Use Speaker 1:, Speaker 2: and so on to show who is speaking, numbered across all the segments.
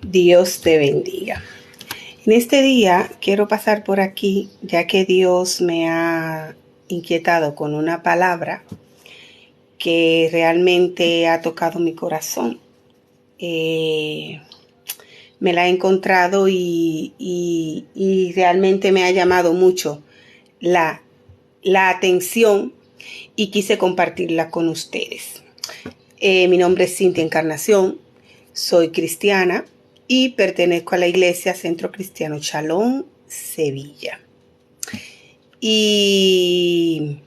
Speaker 1: Dios te bendiga. En este día quiero pasar por aquí, ya que Dios me ha inquietado con una palabra que realmente ha tocado mi corazón. Me la he encontrado y realmente me ha llamado mucho la atención y quise compartirla con ustedes. Mi nombre es Cintia Encarnación, soy cristiana y pertenezco a la iglesia Centro Cristiano Shalom, Sevilla. Y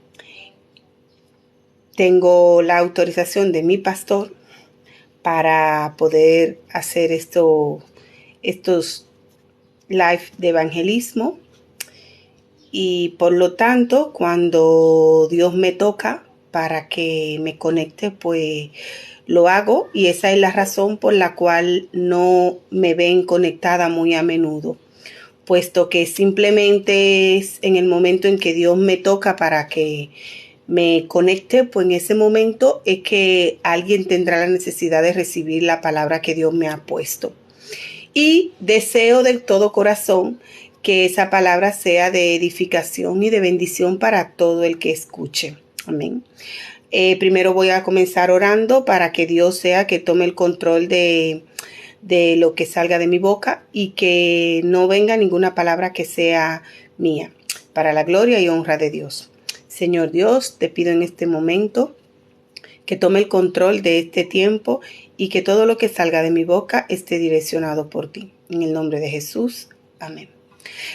Speaker 1: tengo la autorización de mi pastor para poder hacer estos live de evangelismo. Y por lo tanto, cuando Dios me toca para que me conecte, pues lo hago, y esa es la razón por la cual no me ven conectada muy a menudo, puesto que simplemente es en el momento en que Dios me toca para que me conecte, pues en ese momento es que alguien tendrá la necesidad de recibir la palabra que Dios me ha puesto. Y deseo de todo corazón que esa palabra sea de edificación y de bendición para todo el que escuche. Amén. Primero voy a comenzar orando para que Dios sea que tome el control de lo que salga de mi boca y que no venga ninguna palabra que sea mía, para la gloria y honra de Dios. Señor Dios, te pido en este momento que tome el control de este tiempo y que todo lo que salga de mi boca esté direccionado por ti. En el nombre de Jesús, amén.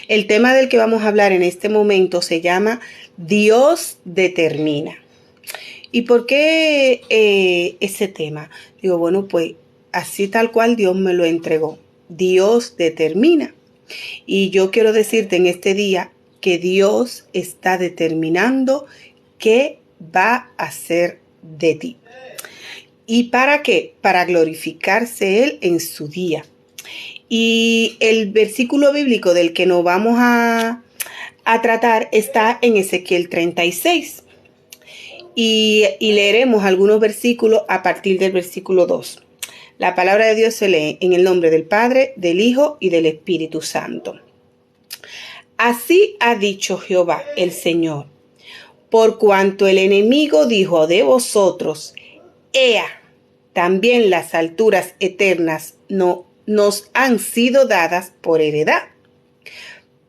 Speaker 1: El tema del que vamos a hablar en este momento se llama Dios determina. ¿Y por qué ese tema? Digo, bueno, pues así tal cual Dios me lo entregó. Dios determina. Y yo quiero decirte en este día que Dios está determinando qué va a hacer de ti. ¿Y para qué? Para glorificarse Él en su día. Y el versículo bíblico del que nos vamos a tratar está en Ezequiel 36. Y leeremos algunos versículos a partir del versículo 2. La palabra de Dios se lee en el nombre del Padre, del Hijo y del Espíritu Santo. Así ha dicho Jehová el Señor: por cuanto el enemigo dijo de vosotros, Ea, también las alturas eternas no nos han sido dadas por heredad.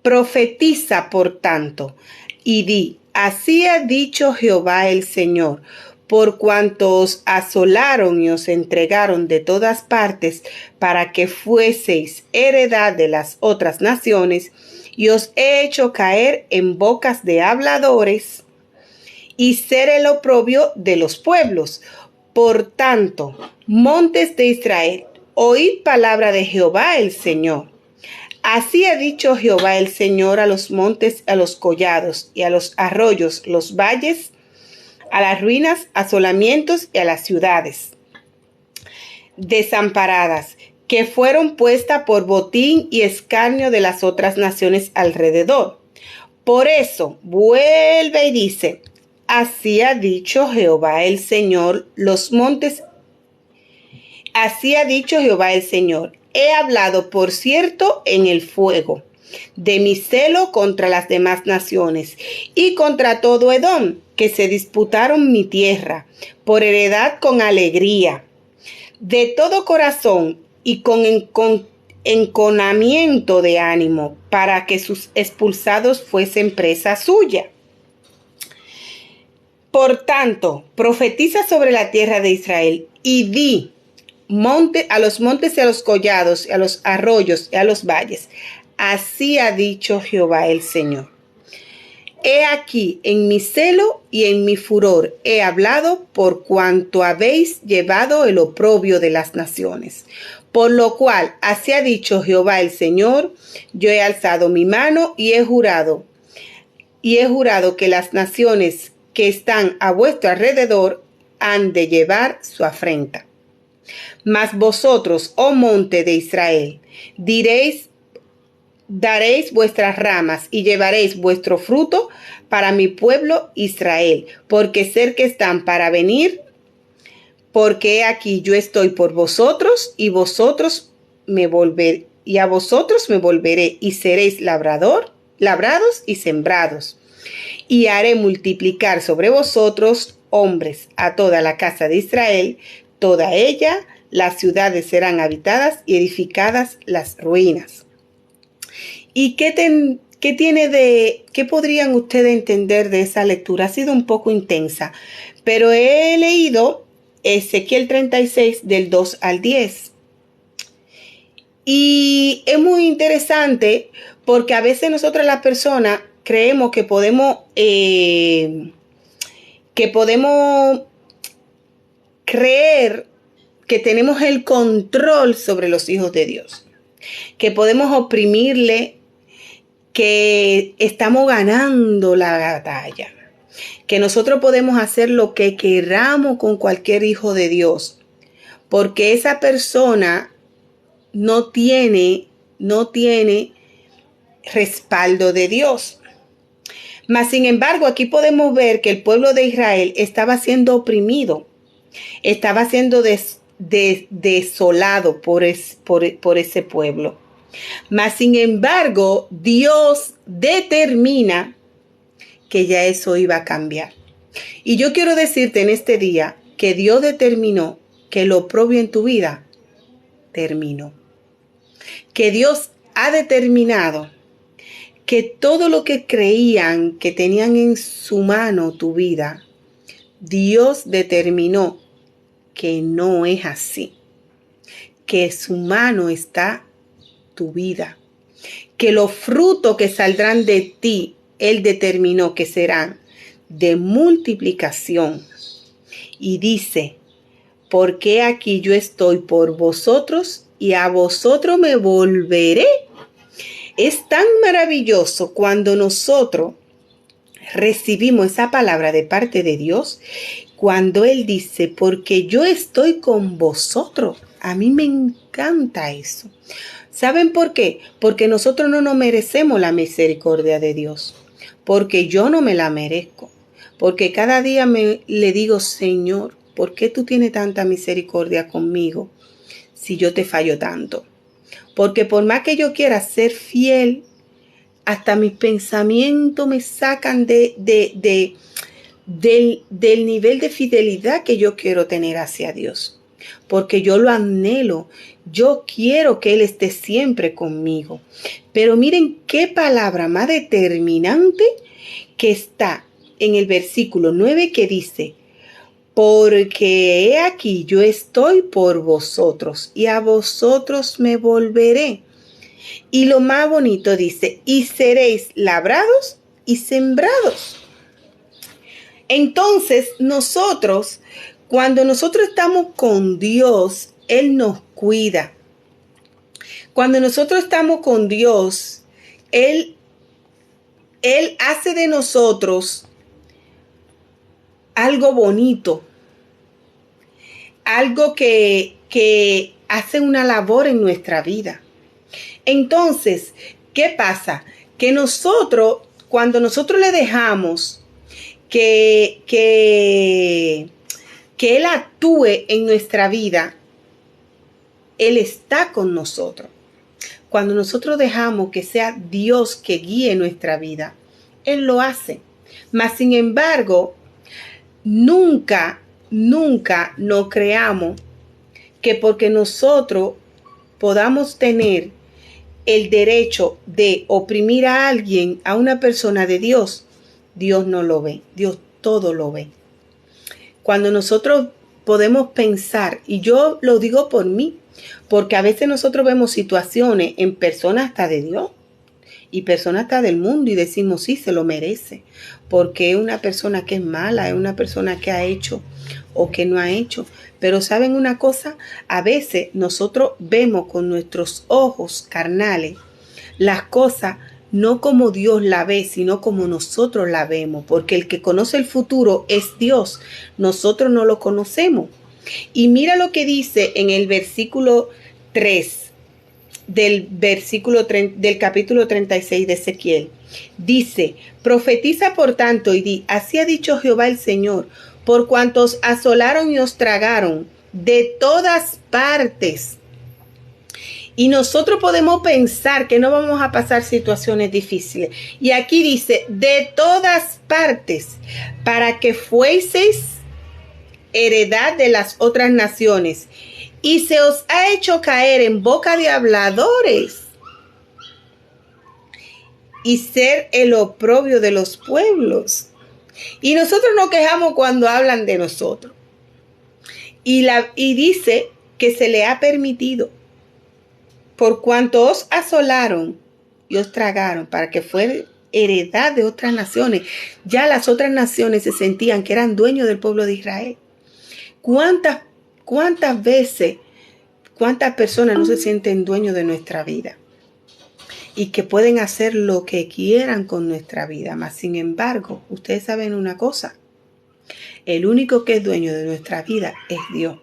Speaker 1: Profetiza, por tanto, y di, así ha dicho Jehová el Señor: por cuanto os asolaron y os entregaron de todas partes para que fueseis heredad de las otras naciones, y os he hecho caer en bocas de habladores y ser el oprobio de los pueblos. Por tanto, montes de Israel, oíd palabra de Jehová el Señor. Así ha dicho Jehová el Señor a los montes, a los collados y a los arroyos, los valles, a las ruinas, asolamientos y a las ciudades desamparadas, que fueron puestas por botín y escarnio de las otras naciones alrededor. Por eso vuelve y dice, así ha dicho Jehová el Señor, los montes, así ha dicho Jehová el Señor, he hablado, por cierto, en el fuego de mi celo contra las demás naciones y contra todo Edom, que se disputaron mi tierra por heredad con alegría, de todo corazón y con enconamiento de ánimo, para que sus expulsados fuesen presa suya. Por tanto, profetiza sobre la tierra de Israel y di a los montes y a los collados, y a los arroyos y a los valles, así ha dicho Jehová el Señor. He aquí, en mi celo y en mi furor he hablado, por cuanto habéis llevado el oprobio de las naciones. Por lo cual, así ha dicho Jehová el Señor, yo he alzado mi mano y he jurado que las naciones que están a vuestro alrededor han de llevar su afrenta. Mas vosotros, oh monte de Israel, daréis vuestras ramas y llevaréis vuestro fruto para mi pueblo Israel, porque cerca están para venir, porque he aquí yo estoy por vosotros y vosotros y a vosotros me volveré, y seréis labrados y sembrados. Y haré multiplicar sobre vosotros hombres a toda la casa de Israel, toda ella, las ciudades serán habitadas y edificadas las ruinas. ¿Y qué podrían ustedes entender de esa lectura? Ha sido un poco intensa, pero he leído Ezequiel 36 del 2 al 10. Y es muy interesante porque a veces nosotros las personas creemos que podemos creer que tenemos el control sobre los hijos de Dios, que podemos oprimirle, que estamos ganando la batalla, que nosotros podemos hacer lo que queramos con cualquier hijo de Dios, porque esa persona no tiene respaldo de Dios. Mas, sin embargo, aquí podemos ver que el pueblo de Israel estaba siendo oprimido, estaba siendo desolado por ese pueblo. Mas, sin embargo, Dios determina que ya eso iba a cambiar. Y yo quiero decirte en este día que Dios determinó que lo oprobio en tu vida terminó. Que Dios ha determinado que todo lo que creían que tenían en su mano tu vida, Dios determinó que no es así. Que en su mano está tu vida. Que los frutos que saldrán de ti, Él determinó que serán de multiplicación. Y dice, porque aquí yo estoy por vosotros y a vosotros me volveré. Es tan maravilloso cuando nosotros recibimos esa palabra de parte de Dios, cuando Él dice, porque yo estoy con vosotros. A mí me encanta eso. ¿Saben por qué? Porque nosotros no nos merecemos la misericordia de Dios. Porque yo no me la merezco. Porque cada día le digo, Señor, ¿por qué tú tienes tanta misericordia conmigo si yo te fallo tanto? Porque por más que yo quiera ser fiel, hasta mis pensamientos me sacan del nivel de fidelidad que yo quiero tener hacia Dios. Porque yo lo anhelo. Yo quiero que Él esté siempre conmigo. Pero miren qué palabra más determinante que está en el versículo 9 que dice, porque he aquí yo estoy por vosotros y a vosotros me volveré. Y lo más bonito dice, y seréis labrados y sembrados. Entonces nosotros, cuando nosotros estamos con Dios, Él nos cuida. Cuando nosotros estamos con Dios, Él hace de nosotros algo bonito, algo que hace una labor en nuestra vida. Entonces, ¿qué pasa? Que nosotros, cuando nosotros le dejamos que Él actúe en nuestra vida, Él está con nosotros. Cuando nosotros dejamos que sea Dios que guíe nuestra vida, Él lo hace. Mas, sin embargo, nunca nos creamos que porque nosotros podamos tener el derecho de oprimir a alguien, a una persona de Dios, Dios no lo ve. Dios todo lo ve. Cuando nosotros podemos pensar, y yo lo digo por mí, porque a veces nosotros vemos situaciones en personas hasta de Dios y personas hasta del mundo y decimos, sí, se lo merece, porque es una persona que es mala, es una persona que ha hecho o que no ha hecho. Pero ¿saben una cosa? A veces nosotros vemos con nuestros ojos carnales las cosas no como Dios la ve, sino como nosotros la vemos, porque el que conoce el futuro es Dios. Nosotros no lo conocemos. Y mira lo que dice en el versículo 3 del capítulo 36 de Ezequiel. Dice, profetiza por tanto y di, así ha dicho Jehová el Señor, por cuantos asolaron y os tragaron de todas partes Y nosotros podemos pensar que no vamos a pasar situaciones difíciles. Y aquí dice, de todas partes, para que fueseis heredad de las otras naciones. Y se os ha hecho caer en boca de habladores y ser el oprobio de los pueblos. Y nosotros nos quejamos cuando hablan de nosotros. Y dice que se le ha permitido, por cuanto os asolaron y os tragaron, para que fuera heredad de otras naciones. Ya las otras naciones se sentían que eran dueños del pueblo de Israel. ¿Cuántas veces, cuántas personas no se sienten dueños de nuestra vida? Y que pueden hacer lo que quieran con nuestra vida. Mas, sin embargo, ustedes saben una cosa. El único que es dueño de nuestra vida es Dios.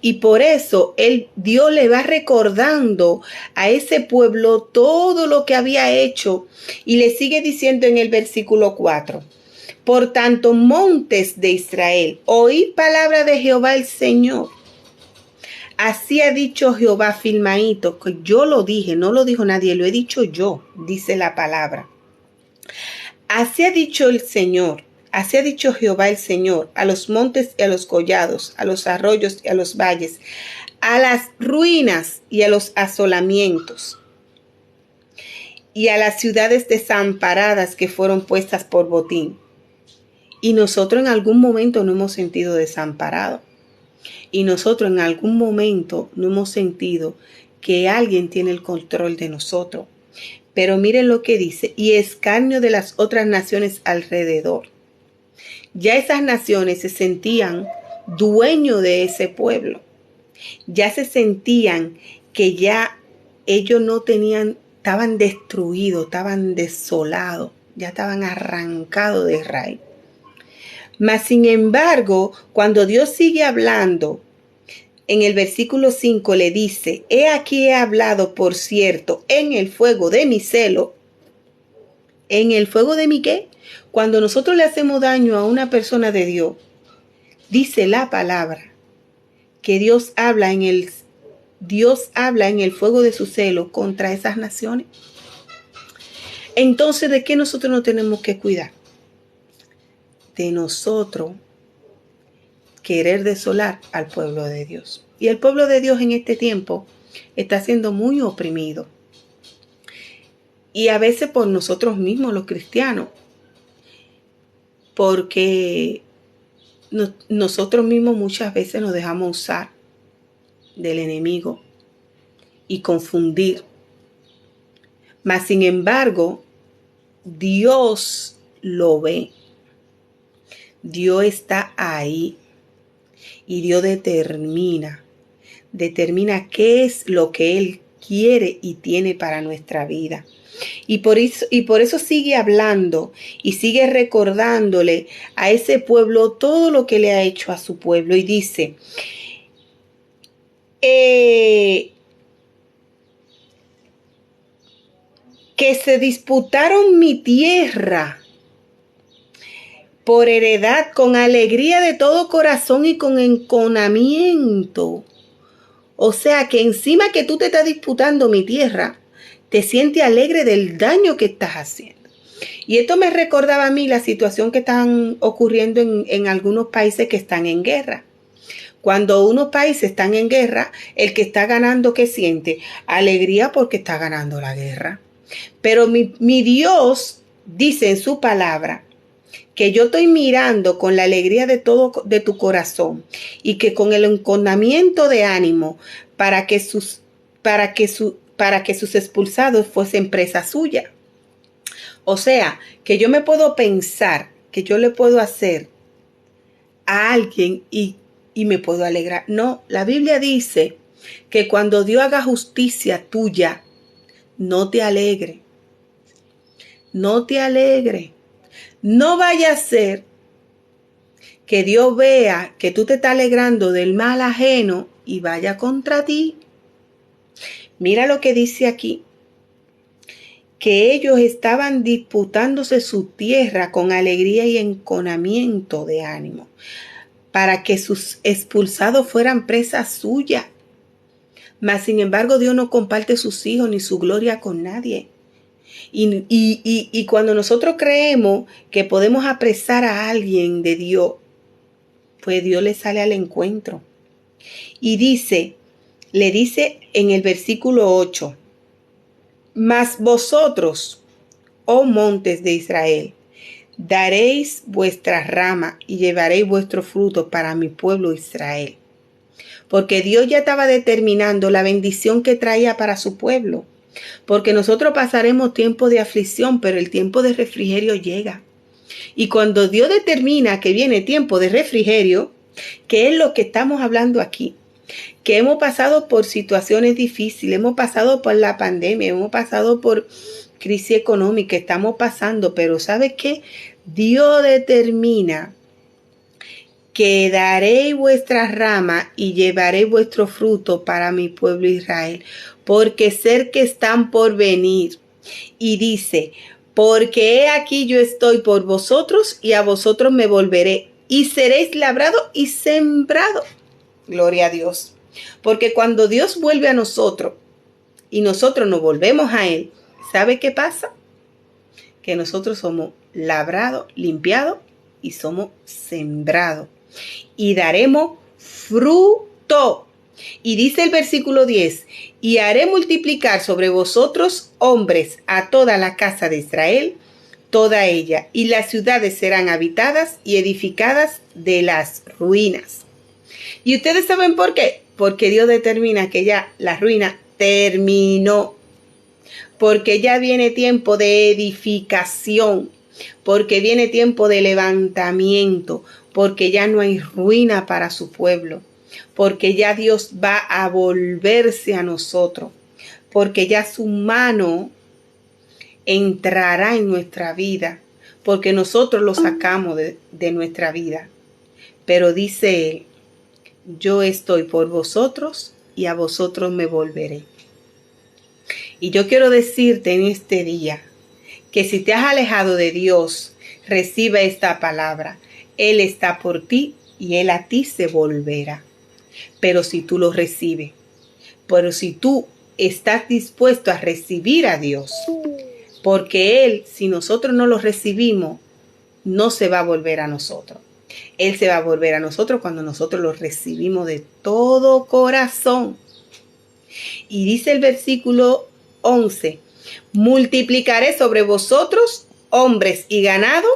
Speaker 1: Y por eso Dios le va recordando a ese pueblo todo lo que había hecho. Y le sigue diciendo en el versículo 4. Por tanto, montes de Israel, oíd palabra de Jehová el Señor. Así ha dicho Jehová firmadito, que yo lo dije, no lo dijo nadie, lo he dicho yo, dice la palabra. Así ha dicho el Señor, así ha dicho Jehová el Señor, a los montes y a los collados, a los arroyos y a los valles, a las ruinas y a los asolamientos, y a las ciudades desamparadas que fueron puestas por botín. Y nosotros en algún momento no hemos sentido desamparados. Y nosotros en algún momento no hemos sentido que alguien tiene el control de nosotros. Pero miren lo que dice, y escarnio de las otras naciones alrededor. Ya esas naciones se sentían dueños de ese pueblo. Ya se sentían que ya ellos no tenían, estaban destruidos, estaban desolados, ya estaban arrancados de Israel. Mas, sin embargo, cuando Dios sigue hablando, en el versículo 5 le dice, he aquí he hablado, por cierto, en el fuego de mi celo. ¿En el fuego de mi qué? Cuando nosotros le hacemos daño a una persona de Dios, dice la palabra que Dios habla en el fuego de su celo contra esas naciones. Entonces, ¿de qué nosotros nos tenemos que cuidar? De nosotros querer desolar al pueblo de Dios. Y el pueblo de Dios en este tiempo está siendo muy oprimido. Y a veces por nosotros mismos, los cristianos. Porque nosotros mismos muchas veces nos dejamos usar del enemigo y confundir. Mas, sin embargo, Dios lo ve. Dios está ahí. Y Dios determina qué es lo que Él quiere y tiene para nuestra vida. Y por eso sigue hablando y sigue recordándole a ese pueblo todo lo que le ha hecho a su pueblo. Y dice, que se disputaron mi tierra por heredad, con alegría de todo corazón y con enconamiento. O sea que encima que tú te estás disputando mi tierra, te sientes alegre del daño que estás haciendo. Y esto me recordaba a mí la situación que están ocurriendo en algunos países que están en guerra. Cuando unos países están en guerra, el que está ganando, ¿qué siente? Alegría porque está ganando la guerra. Pero mi Dios dice en su palabra que yo estoy mirando con la alegría de tu corazón y que con el enconamiento de ánimo para que sus expulsados fuesen presa suya. O sea, que yo me puedo pensar que yo le puedo hacer a alguien y me puedo alegrar. No, la Biblia dice que cuando Dios haga justicia tuya, no te alegre. No te alegre. No vaya a ser que Dios vea que tú te estás alegrando del mal ajeno y vaya contra ti. Mira lo que dice aquí, que ellos estaban disputándose su tierra con alegría y enconamiento de ánimo, para que sus expulsados fueran presa suya. Mas, sin embargo, Dios no comparte sus hijos ni su gloria con nadie. Y cuando nosotros creemos que podemos apresar a alguien de Dios, pues Dios le sale al encuentro. Y le dice en el versículo 8, mas vosotros, oh montes de Israel, daréis vuestra rama y llevaréis vuestro fruto para mi pueblo Israel. Porque Dios ya estaba determinando la bendición que traía para su pueblo. Porque nosotros pasaremos tiempo de aflicción, pero el tiempo de refrigerio llega. Y cuando Dios determina que viene tiempo de refrigerio, que es lo que estamos hablando aquí, que hemos pasado por situaciones difíciles, hemos pasado por la pandemia, hemos pasado por crisis económica, estamos pasando, pero ¿sabe qué? Dios determina que daréis vuestra rama y llevaréis vuestro fruto para mi pueblo Israel, porque sé que están por venir. Y dice, porque he aquí yo estoy por vosotros y a vosotros me volveré y seréis labrado y sembrado. Gloria a Dios. Porque cuando Dios vuelve a nosotros y nosotros nos volvemos a Él, ¿sabe qué pasa? Que nosotros somos labrados, limpiados y somos sembrados. Y daremos fruto. Y dice el versículo 10, y haré multiplicar sobre vosotros hombres a toda la casa de Israel, toda ella, y las ciudades serán habitadas y edificadas de las ruinas. ¿Y ustedes saben por qué? Porque Dios determina que ya la ruina terminó. Porque ya viene tiempo de edificación. Porque viene tiempo de levantamiento. Porque ya no hay ruina para su pueblo. Porque ya Dios va a volverse a nosotros. Porque ya su mano entrará en nuestra vida. Porque nosotros lo sacamos de nuestra vida. Pero dice Él, yo estoy por vosotros y a vosotros me volveré. Y yo quiero decirte en este día que si te has alejado de Dios, recibe esta palabra. Él está por ti y Él a ti se volverá. Pero si tú lo recibes, pero si tú estás dispuesto a recibir a Dios, porque Él, si nosotros no lo recibimos, no se va a volver a nosotros. Él se va a volver a nosotros cuando nosotros lo recibimos de todo corazón. Y dice el versículo 11, multiplicaré sobre vosotros hombres y ganado,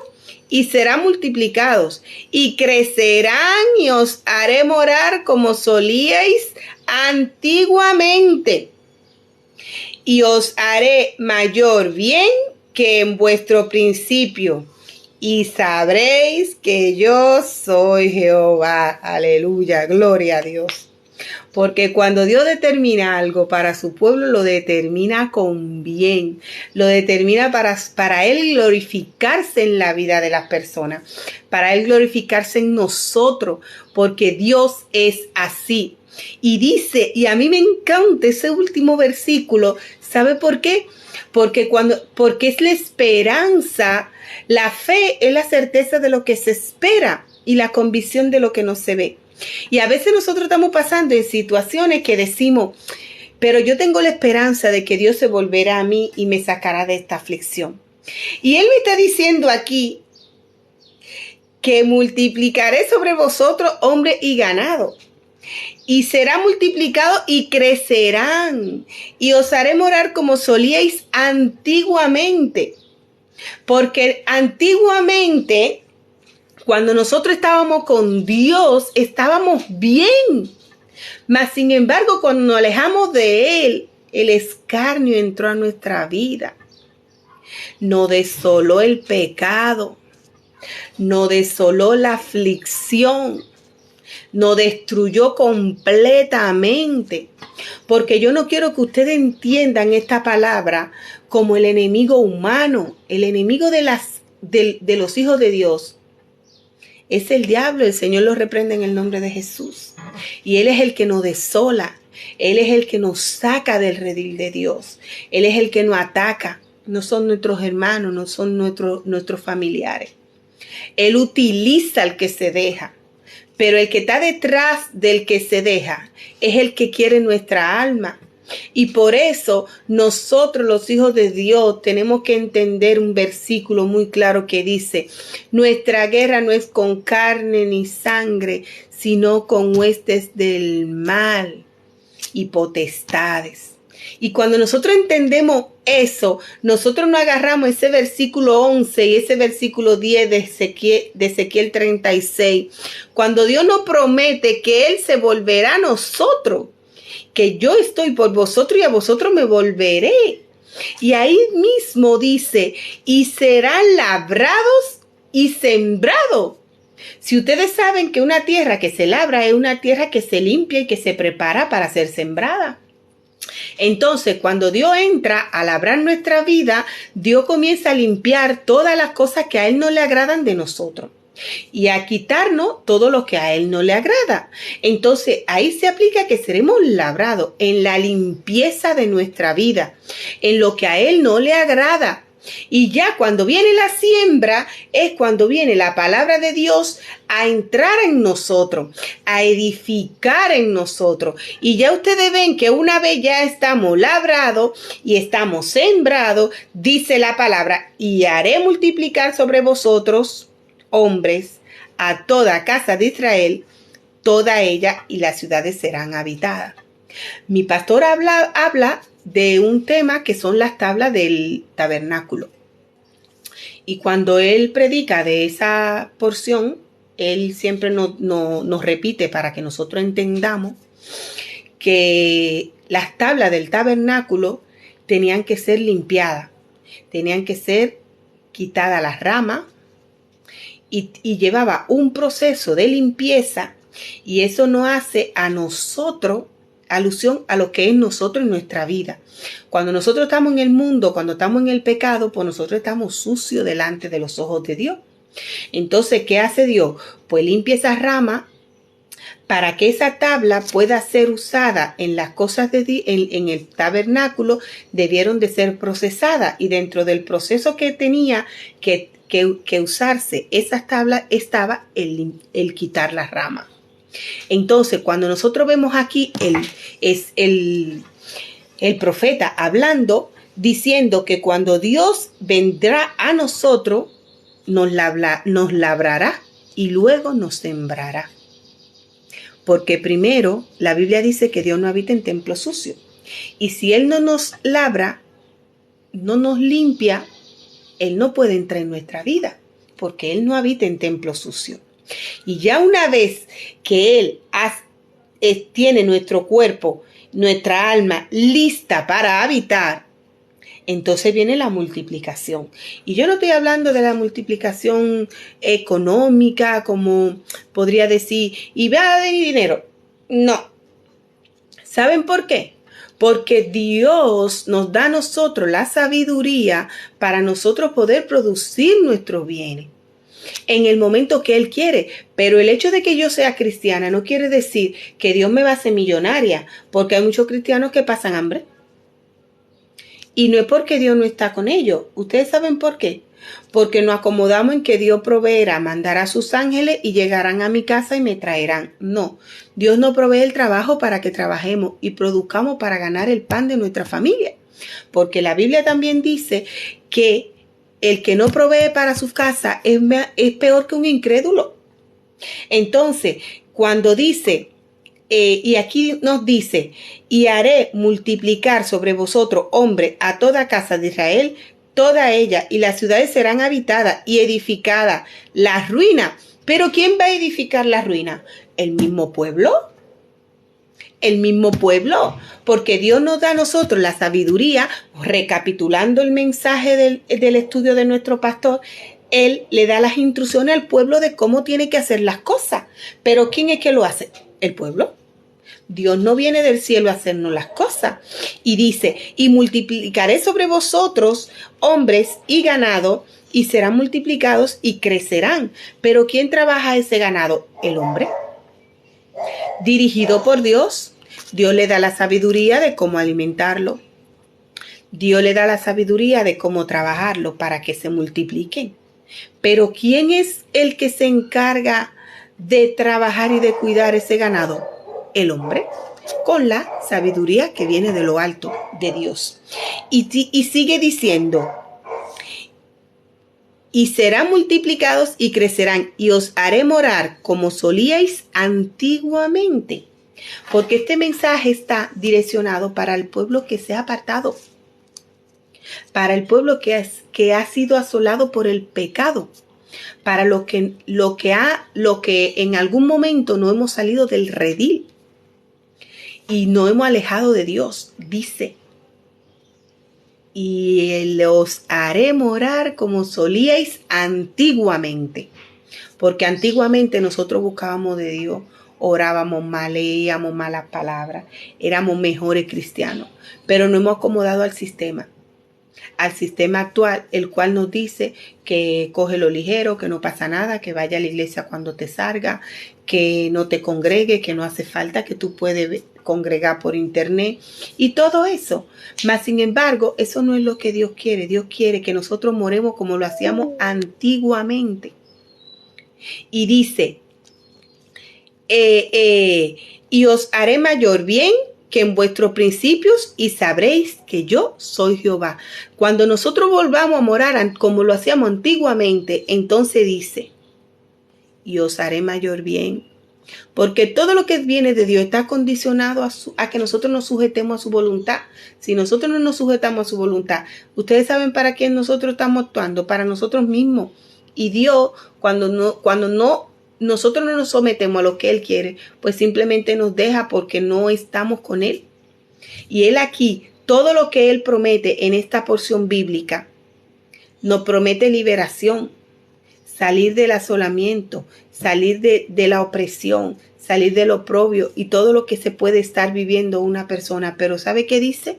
Speaker 1: y serán multiplicados, y crecerán, y os haré morar como solíais antiguamente, y os haré mayor bien que en vuestro principio, y sabréis que yo soy Jehová. Aleluya, gloria a Dios. Porque cuando Dios determina algo para su pueblo, lo determina con bien. Lo determina para Él glorificarse en la vida de las personas. Para Él glorificarse en nosotros. Porque Dios es así. Y dice, y a mí me encanta ese último versículo. ¿Sabe por qué? Porque es la esperanza. La fe es la certeza de lo que se espera y la convicción de lo que no se ve. Y a veces nosotros estamos pasando en situaciones que decimos, pero yo tengo la esperanza de que Dios se volverá a mí y me sacará de esta aflicción. Y Él me está diciendo aquí que multiplicaré sobre vosotros hombres y ganado. Y será multiplicado y crecerán. Y os haré morar como solíais antiguamente. Porque antiguamente, cuando nosotros estábamos con Dios, estábamos bien. Mas, sin embargo, cuando nos alejamos de Él, el escarnio entró a nuestra vida. Nos desoló el pecado. Nos desoló la aflicción. Nos destruyó completamente. Porque yo no quiero que ustedes entiendan esta palabra como el enemigo humano, el enemigo de los hijos de Dios. Es el diablo, el Señor lo reprende en el nombre de Jesús. Y Él es el que nos desola. Él es el que nos saca del redil de Dios. Él es el que nos ataca. No son nuestros hermanos, no son nuestros familiares. Él utiliza al que se deja. Pero el que está detrás del que se deja es el que quiere nuestra alma. Y por eso nosotros, los hijos de Dios, tenemos que entender un versículo muy claro que dice: nuestra guerra no es con carne ni sangre, sino con huestes del mal y potestades. Y cuando nosotros entendemos eso, nosotros nos agarramos ese versículo 11 y ese versículo 10 de Ezequiel 36, cuando Dios nos promete que Él se volverá a nosotros, que yo estoy por vosotros y a vosotros me volveré. Y ahí mismo dice: y serán labrados y sembrados. Si ustedes saben que una tierra que se labra es una tierra que se limpia y que se prepara para ser sembrada. Entonces, cuando Dios entra a labrar nuestra vida, Dios comienza a limpiar todas las cosas que a Él no le agradan de nosotros y a quitarnos todo lo que a Él no le agrada. Entonces, ahí se aplica que seremos labrados en la limpieza de nuestra vida, en lo que a Él no le agrada. Y ya cuando viene la siembra es cuando viene la palabra de Dios a entrar en nosotros, a edificar en nosotros. Y ya ustedes ven que una vez ya estamos labrados y estamos sembrados, dice la palabra: y haré multiplicar sobre vosotros, hombres, a toda casa de Israel, toda ella, y las ciudades serán habitadas. Mi pastor habla de un tema que son las tablas del tabernáculo. Y cuando él predica de esa porción, él siempre nos repite para que nosotros entendamos que las tablas del tabernáculo tenían que ser limpiadas, tenían que ser quitadas las ramas y llevaba un proceso de limpieza, y eso nos hace a nosotros alusión a lo que es nosotros en nuestra vida. Cuando nosotros estamos en el mundo, cuando estamos en el pecado, pues nosotros estamos sucios delante de los ojos de Dios. Entonces, ¿qué hace Dios? Pues limpia esa rama para que esa tabla pueda ser usada en las cosas en el tabernáculo. Debieron de ser procesadas, y dentro del proceso que tenía que usarse esas tablas estaba el quitar las ramas. Entonces, cuando nosotros vemos aquí el profeta hablando, diciendo que cuando Dios vendrá a nosotros, nos labrará y luego nos sembrará. Porque primero la Biblia dice que Dios no habita en templo sucio. Y si Él no nos labra, no nos limpia, Él no puede entrar en nuestra vida, porque Él no habita en templo sucio. Y ya una vez que Él tiene nuestro cuerpo, nuestra alma lista para habitar, entonces viene la multiplicación. Y yo no estoy hablando de la multiplicación económica, como podría decir, y va a venir dinero. No. ¿Saben por qué? Porque Dios nos da a nosotros la sabiduría para nosotros poder producir nuestros bienes en el momento que Él quiere. Pero el hecho de que yo sea cristiana no quiere decir que Dios me va a hacer millonaria, porque hay muchos cristianos que pasan hambre. Y no es porque Dios no está con ellos. ¿Ustedes saben por qué? Porque nos acomodamos en que Dios proveerá, mandará a sus ángeles y llegarán a mi casa y me traerán. No, Dios no provee el trabajo para que trabajemos y produzcamos para ganar el pan de nuestra familia. Porque la Biblia también dice que el que no provee para su casa es peor que un incrédulo. Entonces, cuando dice, y aquí nos dice: y haré multiplicar sobre vosotros, hombres, a toda casa de Israel, toda ella, y las ciudades serán habitadas y edificadas, las ruinas. ¿Pero quién va a edificar las ruinas? ¿El mismo pueblo? El mismo pueblo, porque Dios nos da a nosotros la sabiduría. Recapitulando el mensaje del estudio de nuestro pastor, Él le da las instrucciones al pueblo de cómo tiene que hacer las cosas. Pero ¿quién es que lo hace? El pueblo. Dios no viene del cielo a hacernos las cosas. Y dice: y multiplicaré sobre vosotros hombres y ganado, y serán multiplicados y crecerán. Pero ¿quién trabaja ese ganado? El hombre. Dirigido por Dios. Dios le da la sabiduría de cómo alimentarlo. Dios le da la sabiduría de cómo trabajarlo para que se multipliquen. Pero ¿quién es el que se encarga de trabajar y de cuidar ese ganado? El hombre, con la sabiduría que viene de lo alto, de Dios. Y sigue diciendo, y serán multiplicados y crecerán, y os haré morar como solíais antiguamente. Porque este mensaje está direccionado para el pueblo que se ha apartado, para el pueblo que ha sido asolado por el pecado, para lo que en algún momento no hemos salido del redil y no hemos alejado de Dios. Dice, y los haré morar como solíais antiguamente. Porque antiguamente nosotros buscábamos de Dios, orábamos mal, leíamos malas palabras, éramos mejores cristianos, pero nos hemos acomodado al sistema actual, el cual nos dice que coge lo ligero, que no pasa nada, que vaya a la iglesia cuando te salga, que no te congregue, que no hace falta, que tú puedes congregar por internet y todo eso. Mas sin embargo, eso no es lo que Dios quiere. Dios quiere que nosotros moremos como lo hacíamos antiguamente. Y dice, y os haré mayor bien que en vuestros principios y sabréis que yo soy Jehová. Cuando nosotros volvamos a morar como lo hacíamos antiguamente, entonces dice, y os haré mayor bien. Porque todo lo que viene de Dios está condicionado a que nosotros nos sujetemos a su voluntad. Si nosotros no nos sujetamos a su voluntad, ustedes saben para quién nosotros estamos actuando, para nosotros mismos. Y Dios, cuando nosotros no nos sometemos a lo que Él quiere, pues simplemente nos deja porque no estamos con Él. Y Él aquí, todo lo que Él promete en esta porción bíblica, nos promete liberación, salir del asolamiento, salir de la opresión, salir del oprobio y todo lo que se puede estar viviendo una persona. Pero ¿sabe qué dice?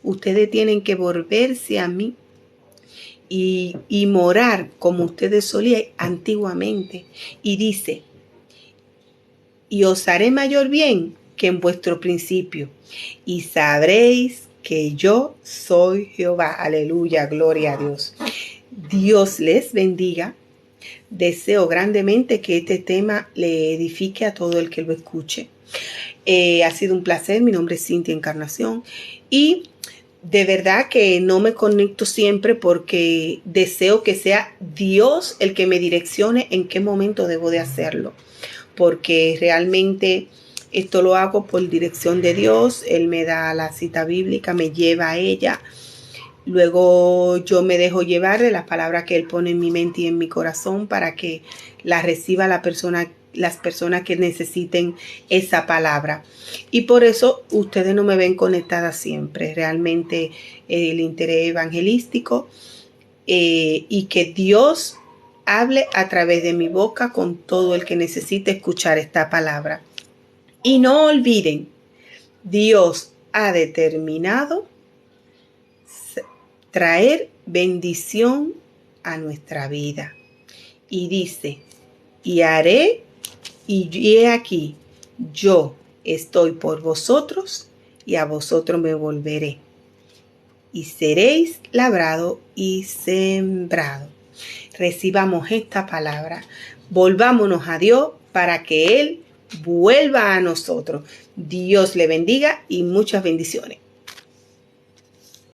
Speaker 1: Ustedes tienen que volverse a mí y morar como ustedes solían antiguamente. Y dice, y os haré mayor bien que en vuestro principio, y sabréis que yo soy Jehová. Aleluya, gloria a Dios. Dios les bendiga. Deseo grandemente que este tema le edifique a todo el que lo escuche. Ha sido un placer. Mi nombre es Cintia Encarnación y de verdad que no me conecto siempre porque deseo que sea Dios el que me direccione en qué momento debo de hacerlo. Porque realmente esto lo hago por dirección de Dios. Él me da la cita bíblica, me lleva a ella. Luego yo me dejo llevar de las palabras que Él pone en mi mente y en mi corazón para que las reciba las personas que necesiten esa palabra. Y por eso ustedes no me ven conectada siempre. Realmente el interés evangelístico y que Dios hable a través de mi boca con todo el que necesite escuchar esta palabra. Y no olviden, Dios ha determinado traer bendición a nuestra vida. Y dice, y haré, y he aquí, yo estoy por vosotros, y a vosotros me volveré. Y seréis labrado y sembrado. Recibamos esta palabra. Volvámonos a Dios para que Él vuelva a nosotros. Dios le bendiga y muchas bendiciones.